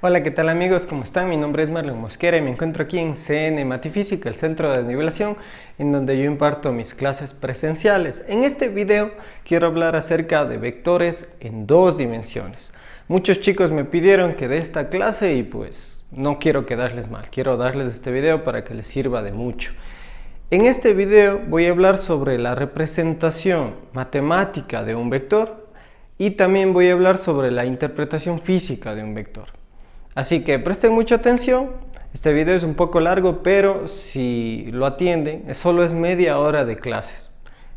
Hola, ¿qué tal amigos? ¿Cómo están? Mi nombre es Marlon Mosquera y me encuentro aquí en CN Matifísica, el centro de nivelación, en donde yo imparto mis clases presenciales. En este video quiero hablar acerca de vectores en dos dimensiones. Muchos chicos me pidieron que dé esta clase y pues no quiero quedarles mal. Quiero darles este video para que les sirva de mucho. En este video voy a hablar sobre la representación matemática de un vector y también voy a hablar sobre la interpretación física de un vector. Así que presten mucha atención. Este video es un poco largo, pero si lo atienden, solo es media hora de clases.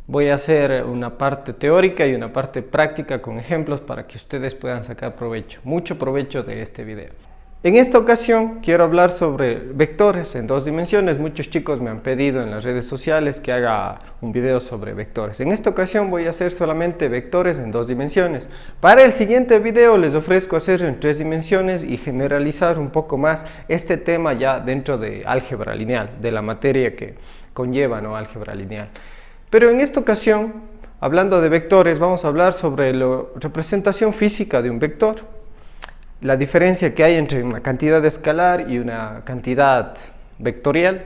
Voy a hacer una parte teórica y una parte práctica con ejemplos para que ustedes puedan sacar provecho, mucho provecho de este video. En esta ocasión quiero hablar sobre vectores en dos dimensiones. Muchos chicos me han pedido en las redes sociales que haga un video sobre vectores. En esta ocasión voy a hacer solamente vectores en dos dimensiones. Para el siguiente video les ofrezco hacerlo en tres dimensiones y generalizar un poco más este tema ya dentro de álgebra lineal, de la materia que conlleva, ¿no?, álgebra lineal. Pero en esta ocasión, hablando de vectores, vamos a hablar sobre la representación física de un vector. La diferencia que hay entre una cantidad escalar y una cantidad vectorial,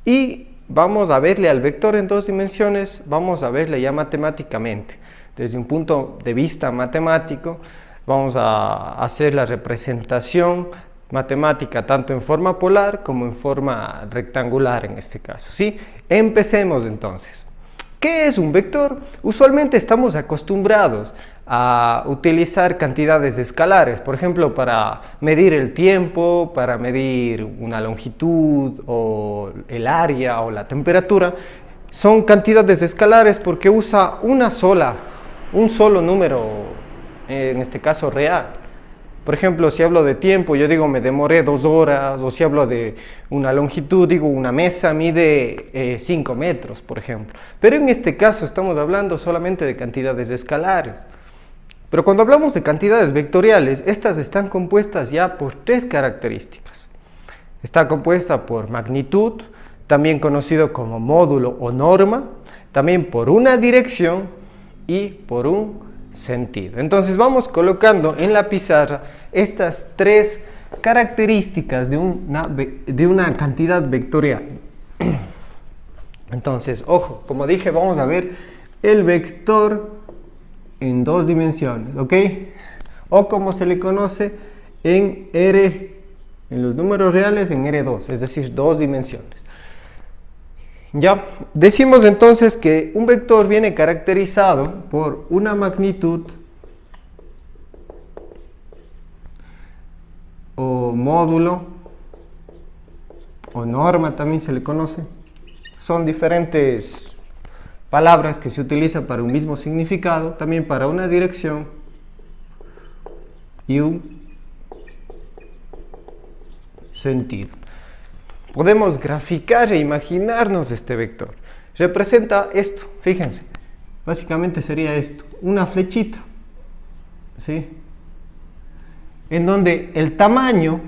y vamos a verle al vector en dos dimensiones, vamos a verle ya matemáticamente, desde un punto de vista matemático. Vamos a hacer la representación matemática tanto en forma polar como en forma rectangular en este caso, ¿sí? Empecemos entonces. ¿Qué es un vector? Usualmente estamos acostumbrados a utilizar cantidades escalares, por ejemplo, para medir el tiempo, para medir una longitud o el área o la temperatura. Son cantidades escalares porque usa un solo número, en este caso real. Por ejemplo, si hablo de tiempo, yo digo me demoré 2 horas, o si hablo de una longitud, digo una mesa mide 5 metros, por ejemplo. Pero en este caso estamos hablando solamente de cantidades escalares. Pero cuando hablamos de cantidades vectoriales, estas están compuestas ya por tres características. Está compuesta por magnitud, también conocido como módulo o norma, también por una dirección y por un sentido. Entonces vamos colocando en la pizarra estas tres características de una cantidad vectorial. Entonces, ojo, como dije, vamos a ver el vector en dos dimensiones, ¿ok? O como se le conoce en los números reales, en R2, es decir, dos dimensiones. Ya, decimos entonces que un vector viene caracterizado por una magnitud o módulo o norma, también se le conoce. Son diferentes palabras que se utilizan para un mismo significado, también para una dirección y un sentido. Podemos graficar e imaginarnos este vector. Representa esto, fíjense, básicamente sería esto, una flechita, ¿sí?, en donde el tamaño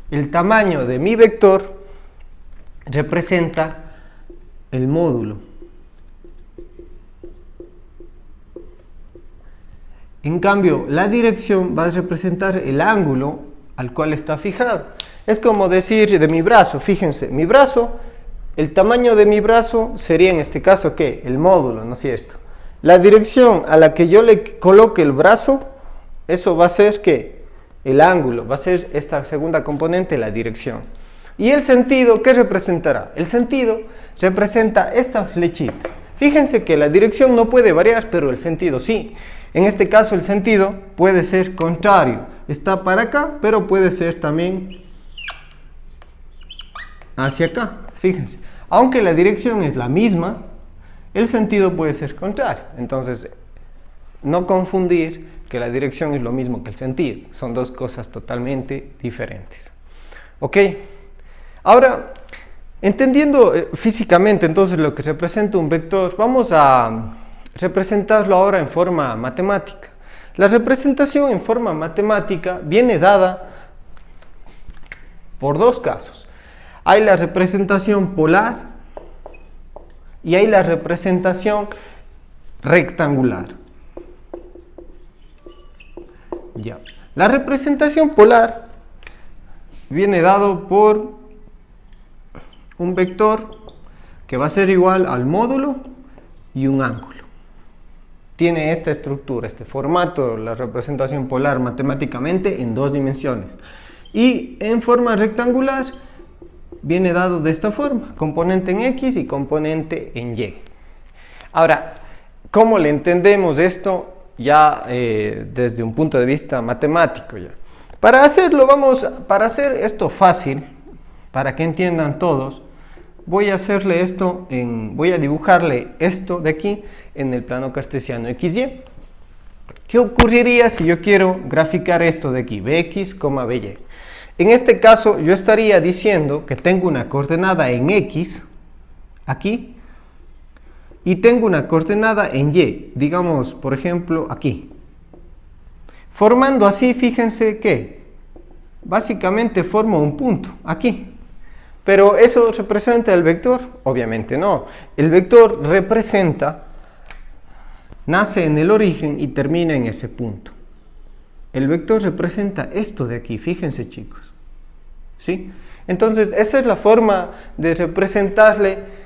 de mi vector representa el módulo. En cambio, la dirección va a representar el ángulo al cual está fijado. Es como decir de mi brazo, fíjense, mi brazo, el tamaño de mi brazo sería en este caso, ¿qué? El módulo, ¿no es cierto? La dirección a la que yo le coloque el brazo, eso va a ser, ¿qué? El ángulo, va a ser esta segunda componente, la dirección. Y el sentido, ¿qué representará? El sentido representa esta flechita. Fíjense que la dirección no puede variar, pero el sentido sí. En este caso el sentido puede ser contrario. Está para acá, pero puede ser también hacia acá. Fíjense, aunque la dirección es la misma, el sentido puede ser contrario. Entonces, no confundir que la dirección es lo mismo que el sentido. Son dos cosas totalmente diferentes. ¿Ok? Ahora, entendiendo físicamente entonces lo que representa un vector, vamos a representarlo ahora en forma matemática. La representación en forma matemática viene dada por dos casos. Hay la representación polar y hay la representación rectangular. Ya. La representación polar viene dado por un vector que va a ser igual al módulo y un ángulo. Tiene esta estructura, este formato, la representación polar matemáticamente en dos dimensiones. Y en forma rectangular viene dado de esta forma, componente en X y componente en Y. Ahora, ¿cómo le entendemos esto ya desde un punto de vista matemático? Ya? Para hacer esto fácil, para que entiendan todos, voy a dibujarle esto de aquí en el plano cartesiano XY. ¿Qué ocurriría si yo quiero graficar esto de aquí, Bx, By? En este caso yo estaría diciendo que tengo una coordenada en X, aquí, y tengo una coordenada en Y, digamos, por ejemplo, aquí. Formando así, fíjense que básicamente formo un punto, aquí. Pero ¿eso representa el vector? Obviamente no. El vector nace en el origen y termina en ese punto. El vector representa esto de aquí, fíjense chicos. ¿Sí? Entonces, esa es la forma de representarle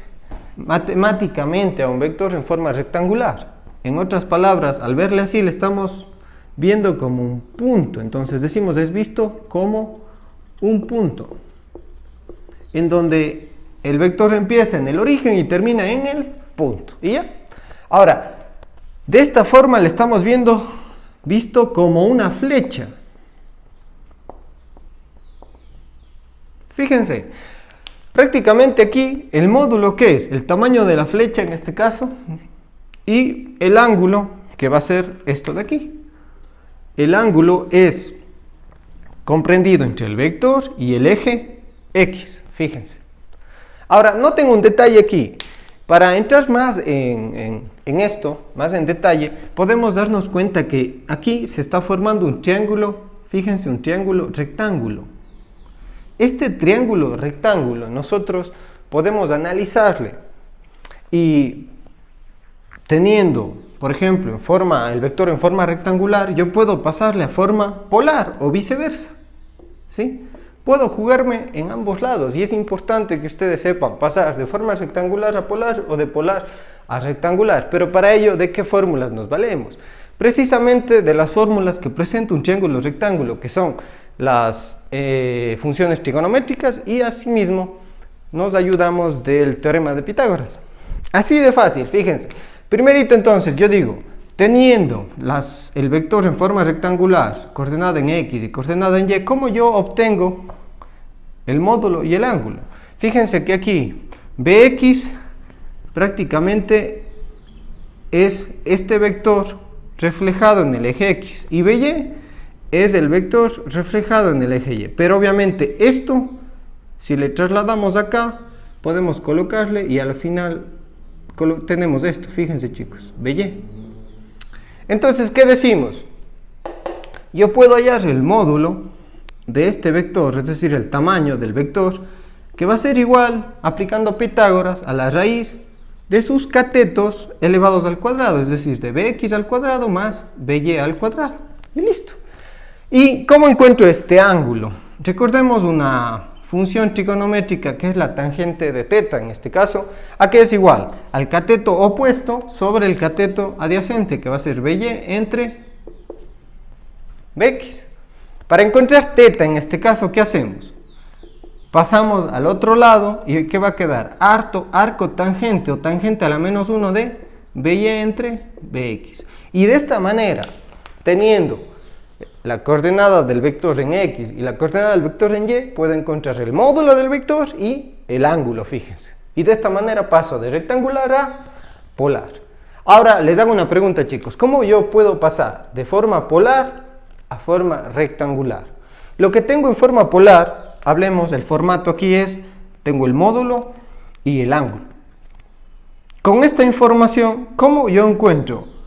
matemáticamente a un vector en forma rectangular. En otras palabras, al verle así, le estamos viendo como un punto. Entonces decimos, es visto como un punto, en donde el vector empieza en el origen y termina en el punto. ¿Y ya? Ahora, de esta forma le estamos visto como una flecha. Fíjense, prácticamente aquí el módulo, ¿qué es? El tamaño de la flecha en este caso, y el ángulo, que va a ser esto de aquí. El ángulo es comprendido entre el vector y el eje X, fíjense. Ahora, noten un detalle aquí. Para entrar más en esto, más en detalle, podemos darnos cuenta que aquí se está formando un triángulo, fíjense, un triángulo rectángulo. Este triángulo rectángulo nosotros podemos analizarle y teniendo, por ejemplo, el vector en forma rectangular, yo puedo pasarle a forma polar o viceversa, ¿sí? Puedo jugarme en ambos lados y es importante que ustedes sepan pasar de forma rectangular a polar o de polar a rectangular. Pero para ello, ¿de qué fórmulas nos valemos? Precisamente de las fórmulas que presenta un triángulo rectángulo, que son las funciones trigonométricas, y asimismo nos ayudamos del teorema de Pitágoras. Así de fácil, fíjense. Primerito entonces, yo digo, teniendo el vector en forma rectangular, coordenada en X y coordenada en Y, ¿cómo yo obtengo el módulo y el ángulo? Fíjense que aquí Bx prácticamente es este vector reflejado en el eje X y By es el vector reflejado en el eje Y. Pero obviamente esto, si le trasladamos acá, podemos colocarle y al final tenemos esto, fíjense chicos, By. Entonces, ¿qué decimos? Yo puedo hallar el módulo de este vector, es decir, el tamaño del vector, que va a ser igual, aplicando Pitágoras, a la raíz de sus catetos elevados al cuadrado, es decir, de Bx al cuadrado más By al cuadrado. Y listo. ¿Y cómo encuentro este ángulo? Recordemos una función trigonométrica que es la tangente de θ, en este caso, a que es igual al cateto opuesto sobre el cateto adyacente, que va a ser By entre Bx. Para encontrar θ en este caso, ¿qué hacemos? Pasamos al otro lado y ¿qué va a quedar? Arco tangente o tangente a la menos 1 de By entre Bx. Y de esta manera, teniendo la coordenada del vector en X y la coordenada del vector en Y, puedo encontrar el módulo del vector y el ángulo, fíjense. Y de esta manera paso de rectangular a polar. Ahora les hago una pregunta, chicos. ¿Cómo yo puedo pasar de forma polar a forma rectangular? Lo que tengo en forma polar, hablemos, el formato aquí es, tengo el módulo y el ángulo. Con esta información, ¿cómo yo encuentro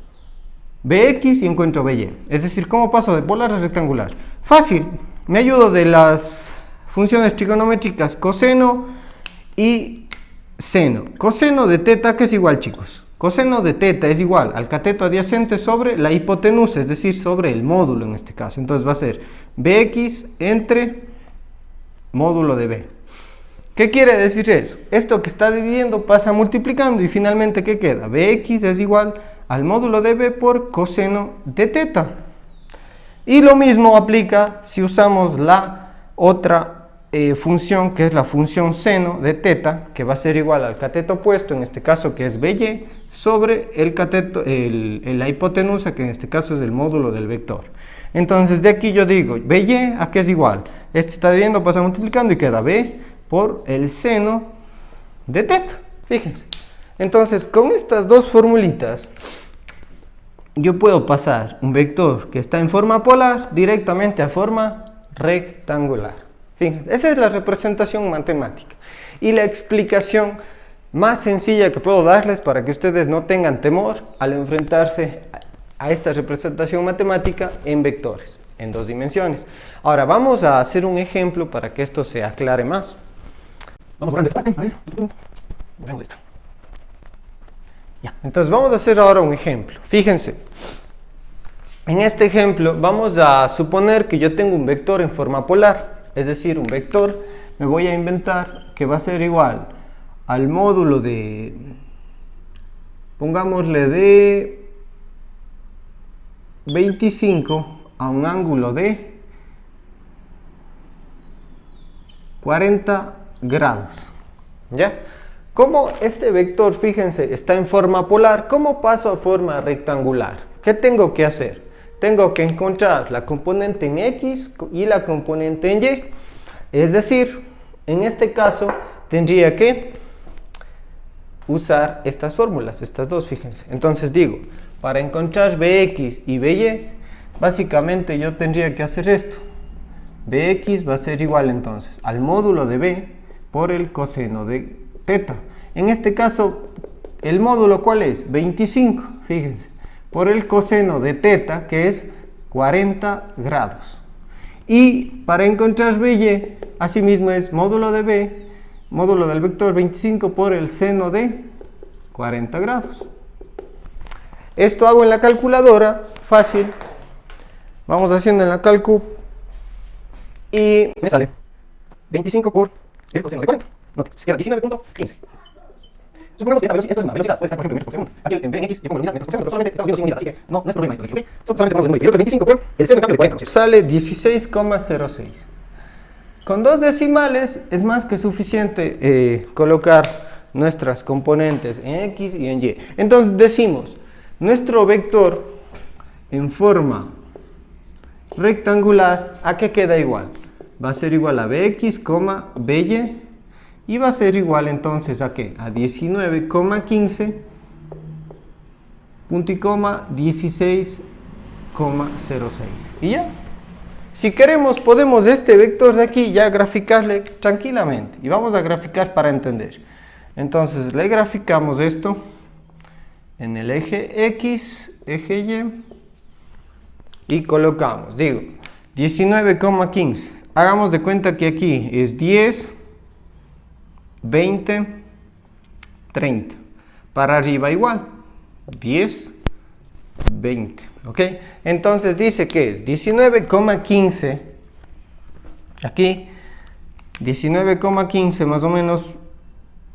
Bx y encuentro By? Es decir, ¿cómo paso de polar a rectangular? Fácil, me ayudo de las funciones trigonométricas coseno y seno. Coseno de θ, que es igual, chicos. Coseno de teta es igual al cateto adyacente sobre la hipotenusa, es decir, sobre el módulo en este caso. Entonces va a ser Bx entre módulo de B. ¿Qué quiere decir eso? Esto que está dividiendo pasa multiplicando y finalmente ¿qué queda? Bx es igual al módulo de B por coseno de teta. Y lo mismo aplica si usamos la otra función, que es la función seno de teta, que va a ser igual al cateto opuesto, en este caso que es By, sobre el cateto, la hipotenusa, que en este caso es el módulo del vector. Entonces de aquí yo digo, By, ¿a qué es igual? Este está dividiendo, pasa multiplicando y queda B por el seno de teta. Fíjense. Entonces con estas dos formulitas, yo puedo pasar un vector que está en forma polar directamente a forma rectangular. Fíjense, esa es la representación matemática y la explicación más sencilla que puedo darles para que ustedes no tengan temor al enfrentarse a esta representación matemática en vectores, en dos dimensiones. Ahora vamos a hacer un ejemplo para que esto se aclare más. Vamos a ver, veamos esto. Ya. Entonces vamos a hacer ahora un ejemplo. Fíjense, en este ejemplo vamos a suponer que yo tengo un vector en forma polar, es decir, un vector me voy a inventar que va a ser igual al módulo de, pongámosle de 25 a un ángulo de 40 grados. ¿Ya? Como este vector, fíjense, está en forma polar, ¿cómo paso a forma rectangular? ¿Qué tengo que hacer? Tengo que encontrar la componente en X y la componente en Y. Es decir, en este caso tendría que usar estas fórmulas, estas dos, fíjense. Entonces digo, para encontrar Bx y By, básicamente yo tendría que hacer esto. Bx va a ser igual entonces al módulo de B por el coseno de teta. En este caso, ¿el módulo cuál es? 25, fíjense, por el coseno de teta, que es 40 grados. Y para encontrar By, asimismo es módulo de B, módulo del vector 25 por el seno de 40 grados. Esto hago en la calculadora, fácil. Vamos haciendo en la calcu y me sale 25 por el coseno de 40. No, se queda 19.15. Supongamos que esto es una velocidad, puede estar por ejemplo en metros por segundo. Aquí en X yo pongo unidad metros por segundo, pero solamente estamos viendo sin unidad, así que no es problema esto de aquí, ¿ok? Solamente ponemos el número y el otro es 25 por el seno de cambio de 40. Sale 16,06. Con dos decimales es más que suficiente colocar nuestras componentes en X y en Y. Entonces decimos, nuestro vector en forma rectangular, ¿a qué queda igual? Va a ser igual a Bx, By, y va a ser igual entonces ¿a qué? A 19,15 punto y coma 16,06. Y ya. Si queremos podemos este vector de aquí ya graficarle tranquilamente. Y vamos a graficar para entender. Entonces le graficamos esto en el eje X, eje Y colocamos, digo, 19,15. Hagamos de cuenta que aquí es 10, 20, 30. Para arriba igual, 10, 20. ¿Ok? Entonces dice que es 19,15. Aquí, 19,15 más o menos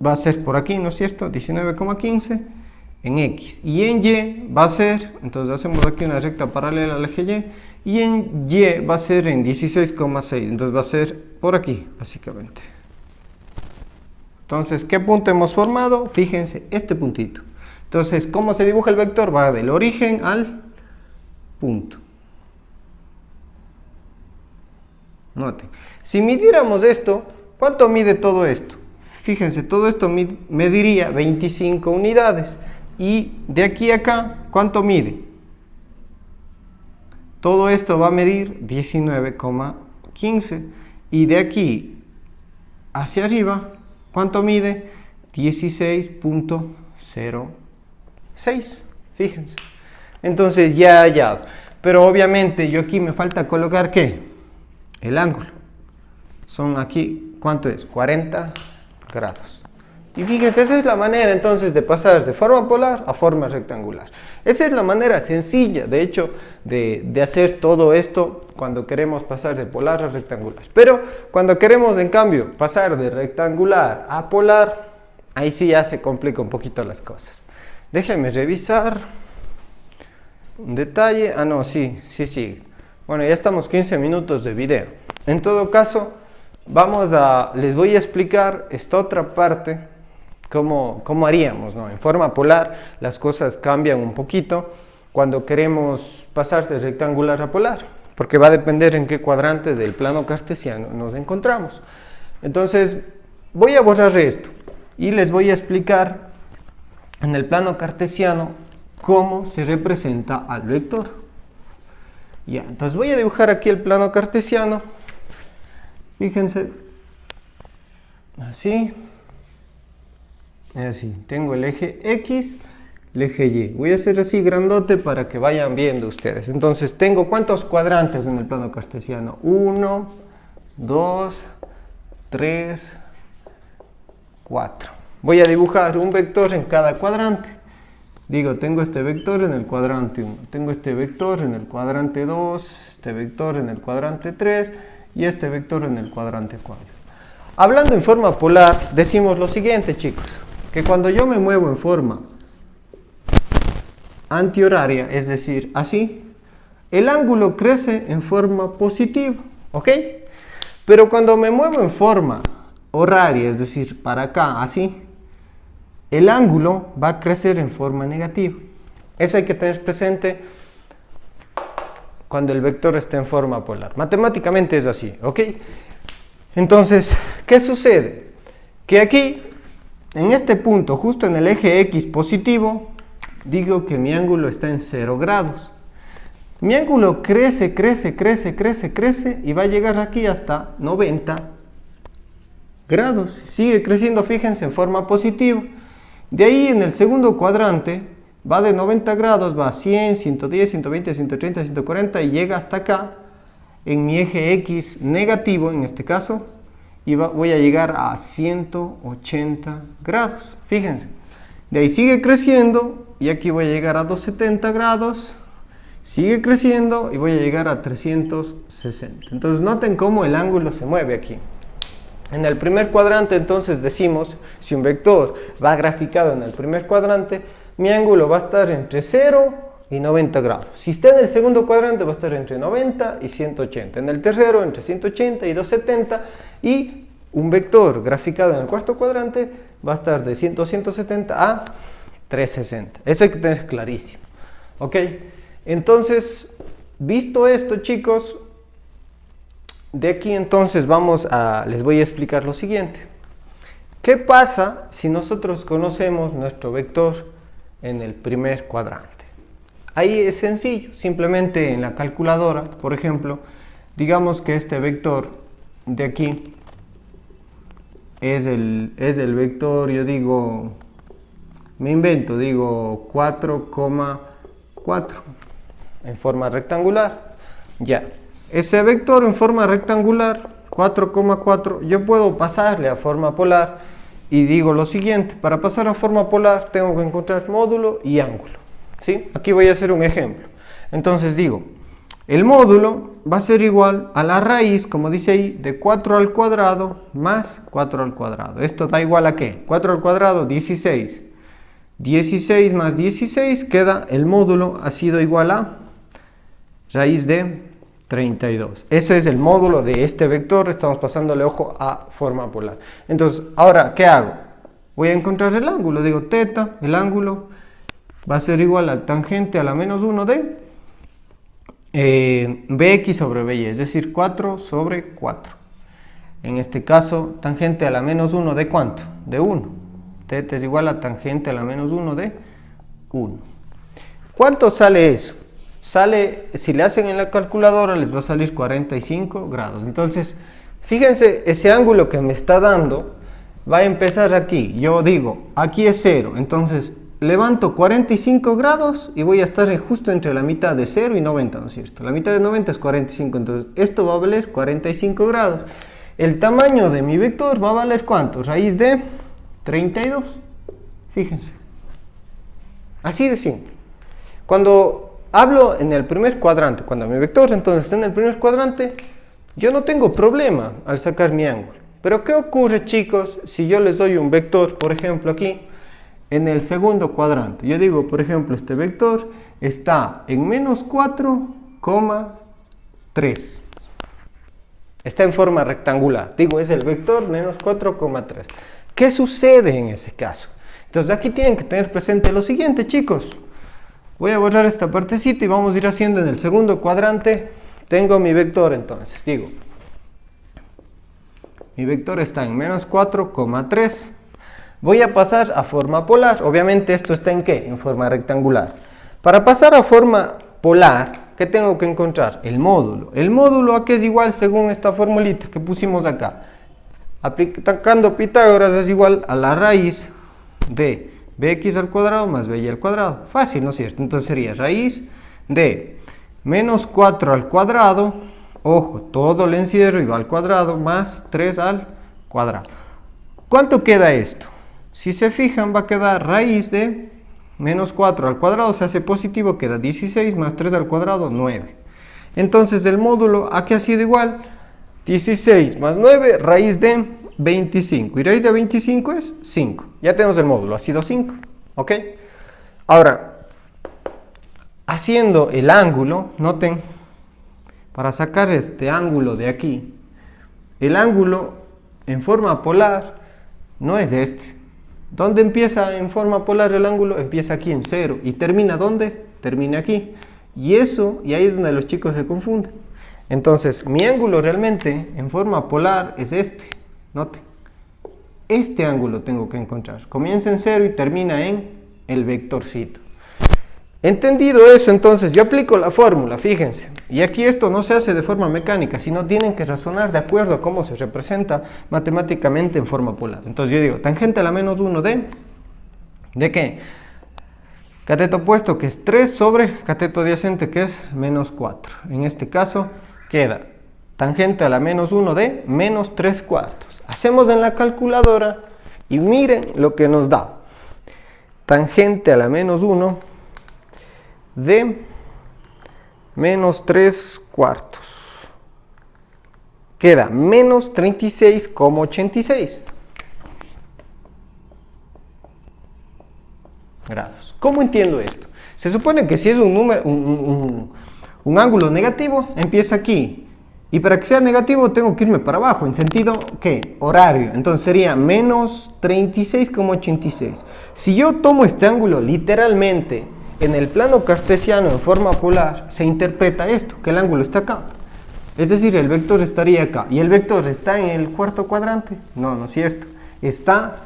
va a ser por aquí, ¿no es cierto? 19,15 en X. Y en Y va a ser, entonces hacemos aquí una recta paralela al eje Y. Y en Y va a ser en 16,6. Entonces va a ser por aquí, básicamente. Entonces, ¿qué punto hemos formado? Fíjense, este puntito. Entonces, ¿cómo se dibuja el vector? Va del origen al punto. Noten. Si midiéramos esto, ¿cuánto mide todo esto? Fíjense, todo esto mediría 25 unidades. Y de aquí a acá, ¿cuánto mide? Todo esto va a medir 19,15. Y de aquí hacia arriba, ¿cuánto mide? 16,06. Fíjense. Entonces ya hallado. Pero obviamente yo aquí me falta colocar ¿qué? El ángulo. Son aquí, ¿cuánto es? 40 grados. Y fíjense, esa es la manera entonces de pasar de forma polar a forma rectangular. Esa es la manera sencilla, de hecho, de hacer todo esto cuando queremos pasar de polar a rectangular. Pero cuando queremos, en cambio, pasar de rectangular a polar, ahí sí ya se complica un poquito las cosas. Déjenme revisar un detalle. Ah, no, sí. Bueno, ya estamos 15 minutos de video. En todo caso, les voy a explicar esta otra parte. ¿Cómo haríamos, ¿no? En forma polar las cosas cambian un poquito cuando queremos pasar de rectangular a polar, porque va a depender en qué cuadrante del plano cartesiano nos encontramos. Entonces voy a borrar esto y les voy a explicar en el plano cartesiano cómo se representa al vector. Ya, entonces voy a dibujar aquí el plano cartesiano. Fíjense, así, tengo el eje X, el eje Y. Voy a hacer así grandote para que vayan viendo ustedes. Entonces tengo ¿cuántos cuadrantes en el plano cartesiano? 1, 2, 3, 4. Voy a dibujar un vector en cada cuadrante. Digo, tengo este vector en el cuadrante 1, tengo este vector en el cuadrante 2, este vector en el cuadrante 3 y este vector en el cuadrante 4. Hablando en forma polar, decimos lo siguiente, chicos, que cuando yo me muevo en forma antihoraria, es decir, así, el ángulo crece en forma positiva, ¿ok? Pero cuando me muevo en forma horaria, es decir, para acá, así, el ángulo va a crecer en forma negativa. Eso hay que tener presente cuando el vector está en forma polar. Matemáticamente es así, ¿ok? Entonces, ¿qué sucede? Que aquí, en este punto, justo en el eje X positivo, digo que mi ángulo está en 0 grados. Mi ángulo crece y va a llegar aquí hasta 90 grados. Sigue creciendo, fíjense, en forma positiva. De ahí en el segundo cuadrante va de 90 grados, va a 100, 110, 120, 130, 140 y llega hasta acá en mi eje X negativo en este caso y voy a llegar a 180 grados, fíjense. De ahí sigue creciendo y aquí voy a llegar a 270 grados, sigue creciendo y voy a llegar a 360. Entonces noten cómo el ángulo se mueve aquí. En el primer cuadrante entonces decimos, si un vector va graficado en el primer cuadrante, mi ángulo va a estar entre 0 y 90 grados. Si está en el segundo cuadrante va a estar entre 90 y 180. En el tercero entre 180 y 270. Y un vector graficado en el cuarto cuadrante va a estar de 270 a 360. Eso hay que tener clarísimo. ¿Ok? Entonces, visto esto, chicos, de aquí entonces les voy a explicar lo siguiente. ¿Qué pasa si nosotros conocemos nuestro vector en el primer cuadrante? Ahí es sencillo, simplemente en la calculadora, por ejemplo, digamos que este vector de aquí es el vector, yo digo, me invento, digo 4,4 en forma rectangular. Ya. Ese vector en forma rectangular, 4,4, yo puedo pasarle a forma polar y digo lo siguiente, para pasar a forma polar tengo que encontrar módulo y ángulo, ¿sí? Aquí voy a hacer un ejemplo. Entonces digo, el módulo va a ser igual a la raíz, como dice ahí, de 4 al cuadrado más 4 al cuadrado. ¿Esto da igual a qué? 4 al cuadrado, 16. 16 más 16 queda, el módulo ha sido igual a raíz de 32. Eso es el módulo de este vector. Estamos pasándole ojo a forma polar. Entonces, ahora, ¿qué hago? Voy a encontrar el ángulo. Digo, teta, el ángulo va a ser igual al tangente a la menos 1 de bx sobre by, es decir, 4 sobre 4. En este caso, tangente a la menos 1 de ¿cuánto? De 1. Teta es igual a tangente a la menos 1 de 1. ¿Cuánto sale eso? Sale, si le hacen en la calculadora, les va a salir 45 grados. Entonces, fíjense, ese ángulo que me está dando va a empezar aquí. Yo digo, aquí es 0. Entonces, levanto 45 grados y voy a estar justo entre la mitad de 0 y 90, ¿no es cierto? La mitad de 90 es 45. Entonces, esto va a valer 45 grados. El tamaño de mi vector va a valer ¿cuánto? Raíz de 32. Fíjense. Así de simple. Cuando hablo en el primer cuadrante, cuando mi vector entonces está en el primer cuadrante, yo no tengo problema al sacar mi ángulo. Pero ¿qué ocurre, chicos, si yo les doy un vector, por ejemplo, aquí, en el segundo cuadrante? Yo digo, por ejemplo, este vector está en menos 4,3. Está en forma rectangular. Digo, es el vector menos 4,3. ¿Qué sucede en ese caso? Entonces aquí tienen que tener presente lo siguiente, chicos. Voy a borrar esta partecita y vamos a ir haciendo en el segundo cuadrante. Tengo mi vector, entonces digo, mi vector está en menos 4,3. Voy a pasar a forma polar. Obviamente esto está en ¿qué? En forma rectangular. Para pasar a forma polar, ¿qué tengo que encontrar? El módulo. El módulo aquí es igual según esta formulita que pusimos acá. Aplicando Pitágoras es igual a la raíz de bx al cuadrado más by al cuadrado. Fácil, ¿no es cierto? Entonces sería raíz de menos 4 al cuadrado, ojo, todo lo encierro y va al cuadrado, más 3 al cuadrado. ¿Cuánto queda esto? Si se fijan, va a quedar raíz de menos 4 al cuadrado, se hace positivo, queda 16, más 3 al cuadrado, 9. Entonces el módulo aquí ha sido igual, 16 más 9, raíz de 25. Y raíz de 25 es 5. Ya tenemos el módulo, ha sido 5. ¿Ok? Ahora, haciendo el ángulo, noten, para sacar este ángulo de aquí, el ángulo en forma polar no es este. ¿Dónde empieza en forma polar el ángulo? Empieza aquí en 0. ¿Y termina dónde? Termina aquí. Y ahí es donde los chicos se confunden. Entonces, mi ángulo realmente en forma polar es este. Noten. Este ángulo tengo que encontrar. Comienza en 0 y termina en el vectorcito. Entendido eso, entonces yo aplico la fórmula, fíjense. Y aquí esto no se hace de forma mecánica, sino tienen que razonar de acuerdo a cómo se representa matemáticamente en forma polar. Entonces yo digo, tangente a la menos 1 ¿de qué? Cateto opuesto, que es 3 sobre cateto adyacente, que es menos 4. En este caso queda tangente a la menos 1 de menos 3/4. Hacemos en la calculadora y miren lo que nos da. Tangente a la menos 1 de menos 3/4. Queda menos 36,86 grados. ¿Cómo entiendo esto? Se supone que si es un número, un ángulo negativo, empieza aquí. Y para que sea negativo tengo que irme para abajo, en sentido, ¿qué? Horario. Entonces sería menos 36,86. Si yo tomo este ángulo literalmente en el plano cartesiano en forma polar, se interpreta esto, que el ángulo está acá. Es decir, el vector estaría acá. ¿Y el vector está en el cuarto cuadrante? No, no es cierto. Está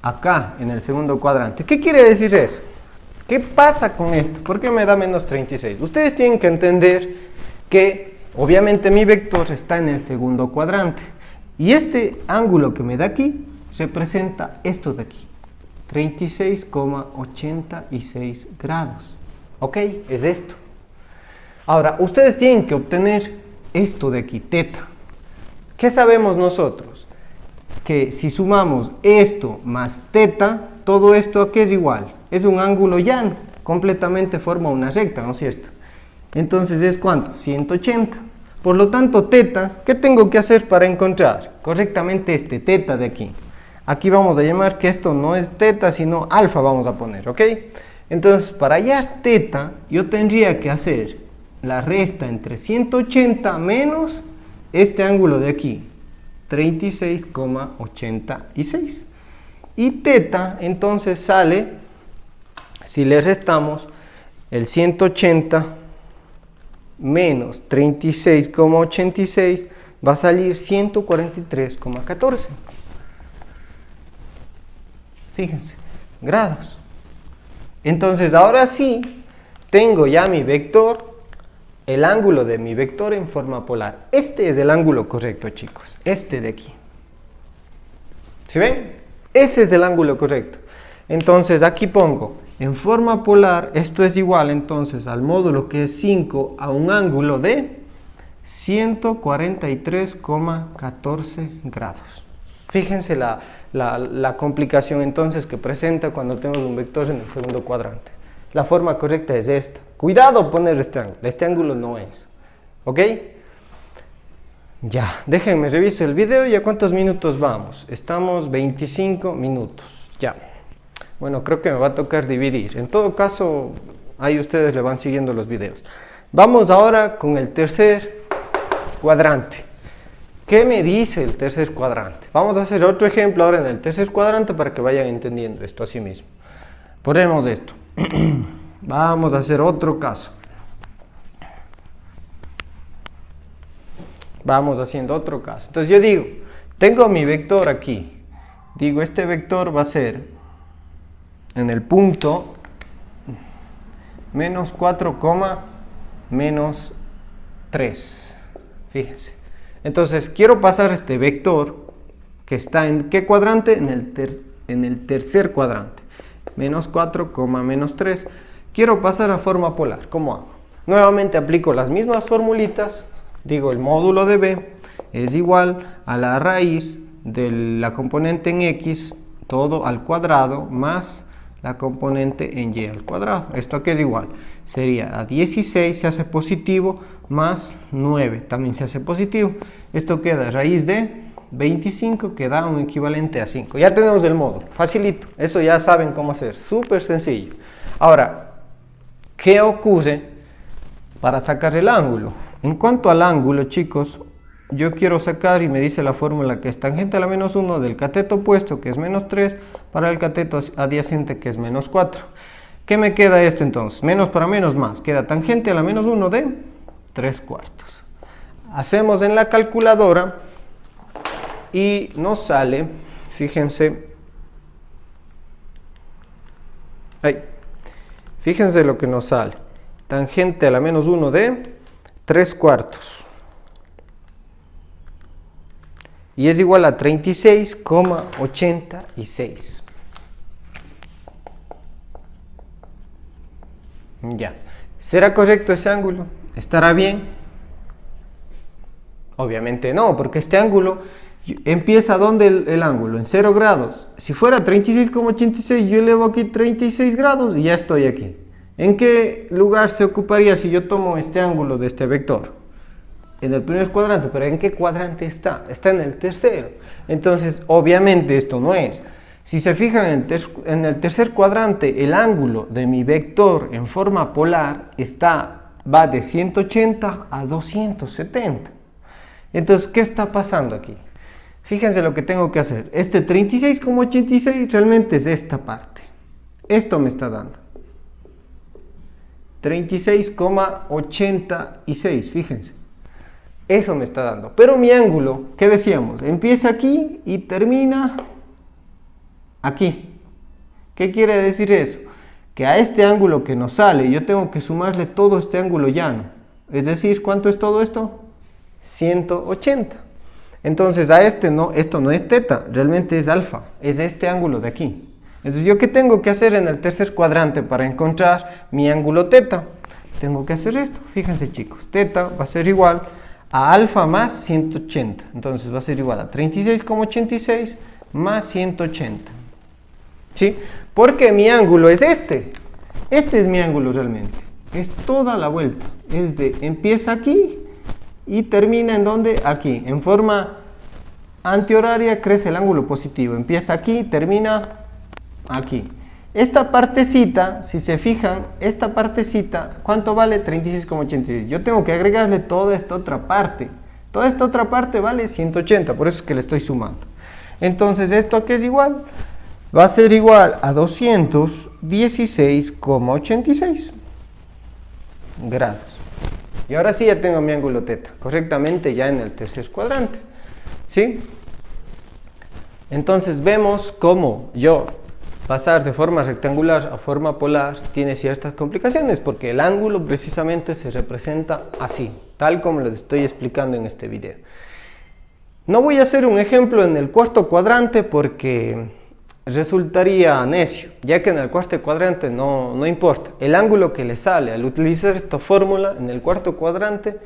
acá, en el segundo cuadrante. ¿Qué quiere decir eso? ¿Qué pasa con esto? ¿Por qué me da menos 36? Ustedes tienen que entender que obviamente mi vector está en el segundo cuadrante. Y este ángulo que me da aquí representa esto de aquí. 36,86 grados. ¿Ok? Es esto. Ahora, ustedes tienen que obtener esto de aquí, teta. ¿Qué sabemos nosotros? Que si sumamos esto más teta, todo esto aquí es igual. Es un ángulo llano, completamente forma una recta, ¿no es cierto? Entonces es ¿cuánto? 180. Por lo tanto, teta, ¿qué tengo que hacer para encontrar correctamente este teta de aquí? Aquí vamos a llamar que esto no es teta, sino alfa vamos a poner, ¿ok? Entonces, para hallar teta, yo tendría que hacer la resta entre 180 menos este ángulo de aquí, 36,86. Y teta, entonces sale, si le restamos el 180 menos 36,86, va a salir 143,14. Fíjense, grados. Entonces ahora sí tengo ya mi vector, el ángulo de mi vector en forma polar. Este es el ángulo correcto, chicos, este de aquí. ¿Sí ven? Ese es el ángulo correcto. Entonces aquí pongo en forma polar, esto es igual entonces al módulo que es 5 a un ángulo de 143,14 grados. Fíjense la complicación entonces que presenta cuando tenemos un vector en el segundo cuadrante. La forma correcta es esta. Cuidado poner este ángulo no es. ¿Ok? Ya, déjenme reviso el video y a cuántos minutos vamos. Estamos 25 minutos. Ya. Bueno, creo que me va a tocar dividir. En todo caso, ahí ustedes le van siguiendo los videos. Vamos ahora con el tercer cuadrante. ¿Qué me dice el tercer cuadrante? Vamos a hacer otro ejemplo ahora en el tercer cuadrante para que vayan entendiendo esto así mismo. Ponemos esto. Vamos a hacer otro caso. Vamos haciendo otro caso. Entonces yo digo, tengo mi vector aquí. Digo, este vector va a ser en el punto menos 4, menos 3. Fíjense. Entonces quiero pasar este vector que está en ¿qué cuadrante? En el tercer cuadrante. Menos 4, menos 3. Quiero pasar a forma polar. ¿Cómo hago? Nuevamente aplico las mismas formulitas. Digo, el módulo de b es igual a la raíz de la componente en x, todo al cuadrado, más la componente en y al cuadrado. ¿Esto a qué es igual? Sería a 16 se hace positivo, más 9 también se hace positivo. Esto queda raíz de 25, que da un equivalente a 5. Ya tenemos el módulo, facilito. Eso ya saben cómo hacer, súper sencillo. Ahora, ¿qué ocurre para sacar el ángulo? En cuanto al ángulo, chicos, yo quiero sacar, y me dice la fórmula, que es tangente a la menos 1 del cateto opuesto, que es menos 3, para el cateto adyacente, que es menos 4. ¿Qué me queda esto entonces? Menos para menos más. Queda tangente a la menos 1 de 3/4. Hacemos en la calculadora y nos sale, fíjense, fíjense lo que nos sale. Tangente a la menos 1 de 3/4 y es igual a 36,86. Ya. ¿Será correcto ese ángulo? ¿Estará bien? Obviamente no, porque este ángulo empieza ¿dónde el ángulo? En 0 grados. Si fuera 36,86, yo elevo aquí 36 grados y ya estoy aquí. ¿En qué lugar se ocuparía si yo tomo este ángulo de este vector? En el primer cuadrante, pero ¿en qué cuadrante está? Está en el tercero. Entonces, obviamente esto no es. Si se fijan en el tercer cuadrante, el ángulo de mi vector en forma polar va de 180 a 270. Entonces, ¿qué está pasando aquí? Fíjense lo que tengo que hacer. Este 36,86 realmente es esta parte. Esto me está dando 36,86, fíjense. Eso me está dando. Pero mi ángulo, ¿qué decíamos? Empieza aquí y termina aquí. ¿Qué quiere decir eso? Que a este ángulo que nos sale, yo tengo que sumarle todo este ángulo llano. Es decir, ¿cuánto es todo esto? 180. Entonces a esto no es teta, realmente es alfa. Es este ángulo de aquí. Entonces, ¿yo qué tengo que hacer en el tercer cuadrante para encontrar mi ángulo teta? Tengo que hacer esto. Fíjense, chicos, teta va a ser igual a alfa más 180. Entonces va a ser igual a 36,86 más 180. ¿Sí? Porque mi ángulo es este. Este es mi ángulo realmente. Es toda la vuelta. Empieza aquí y termina en donde? Aquí. En forma antihoraria crece el ángulo positivo. Empieza aquí y termina aquí. Esta partecita, si se fijan, esta partecita, ¿cuánto vale? 36,86. Yo tengo que agregarle toda esta otra parte. Toda esta otra parte vale 180, por eso es que le estoy sumando. Entonces, ¿esto a qué es igual? Va a ser igual a 216,86 grados. Y ahora sí ya tengo mi ángulo teta, correctamente ya en el tercer cuadrante. ¿Sí? Entonces vemos cómo pasar de forma rectangular a forma polar tiene ciertas complicaciones, porque el ángulo precisamente se representa así, tal como les estoy explicando en este video. No voy a hacer un ejemplo en el cuarto cuadrante porque resultaría necio, ya que en el cuarto cuadrante no importa. El ángulo que le sale al utilizar esta fórmula en el cuarto cuadrante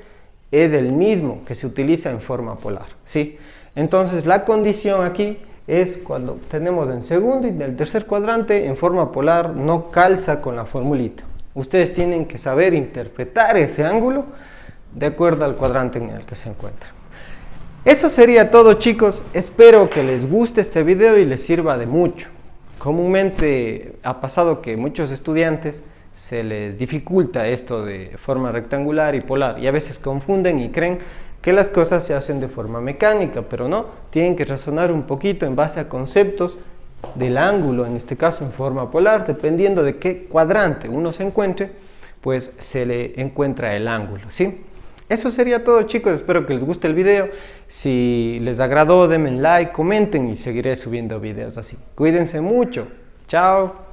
es el mismo que se utiliza en forma polar, ¿sí? Entonces la condición aquí es cuando tenemos en segundo y en el tercer cuadrante en forma polar no calza con la formulita. Ustedes tienen que saber interpretar ese ángulo de acuerdo al cuadrante en el que se encuentra. Eso sería todo, chicos. Espero que les guste este video y les sirva de mucho. Comúnmente ha pasado que muchos estudiantes se les dificulta esto de forma rectangular y polar y a veces confunden y creen que las cosas se hacen de forma mecánica, pero no, tienen que razonar un poquito en base a conceptos del ángulo, en este caso en forma polar, dependiendo de qué cuadrante uno se encuentre, pues se le encuentra el ángulo, ¿sí? Eso sería todo, chicos. Espero que les guste el video. Si les agradó, denme like, comenten y seguiré subiendo videos así. Cuídense mucho. Chao.